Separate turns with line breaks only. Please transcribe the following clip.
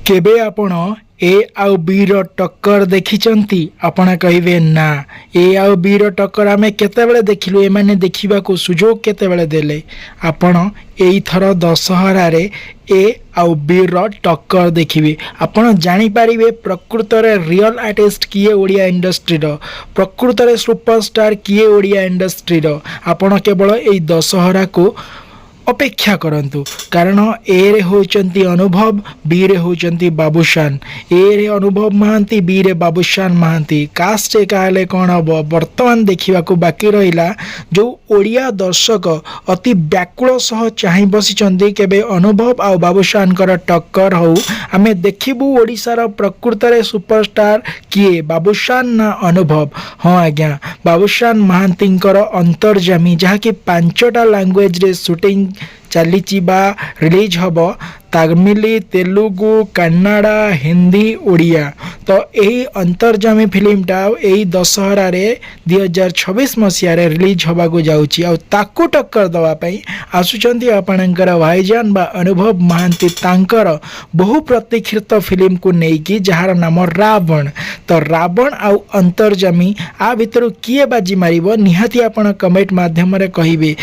केबे आपण ए आउ बी रो टक्कर देखिचंती आपण कहिबे ना ए आउ बी रो टक्कर आमे केतेबेले देखिलु ए माने देखिबा को सुजोग केतेबेले देले आपण एई थर दशहरा रे ए आउ बी रो टक्कर देखिबे आपण जानि पारिबे प्रकृत रे रियल आर्टिस्ट किए ओडिया इंडस्ट्री रो प्रकृत रे सुपरस्टार किए ओडिया इंडस्ट्री रो आपण केवल एई दशहरा को अपेक्षा करंतु कारण ए रे होचंती अनुभव बी रे होचंती बाबूशान ए रे अनुभव महांती बी रे बाबूशान महांती कास्ट कहले कौन हम बर्तमान देखा बाकी रहा जो ओडिया दर्शक अति व्याकुल सह चाह बसी केबे अनुभव आ बाबूशान टक्कर हो आमे देखिबू ओडिशार प्रकृत रे सुपरस्टार किए बाबूशान ना अनुभव। हाँ आज्ञा बाबूशान महांती अंतर्जामी जहाँकि 5टा लैंग्वेज रे शूटिंग चली रिलीज हम तमिल तेलुगु कन्नड़ा हिंदी ओडिया तो यही अंतर्जामी फिल्मटा यही दशहरा रे 2026 मसीह रिलीज होगा जाऊँगी ताकू टक्कर दवाई आसुचंती आपणकर भाईजान बा अनुभव महांती तांकर बहु प्रतीक्षित फिल्म को लेकिन जार नाम रावण तो रावण आउ अंतर्जामी आ भितर किए बाजी मारिबो निहाती आपण कमेंट माध्यम रे कहिबे।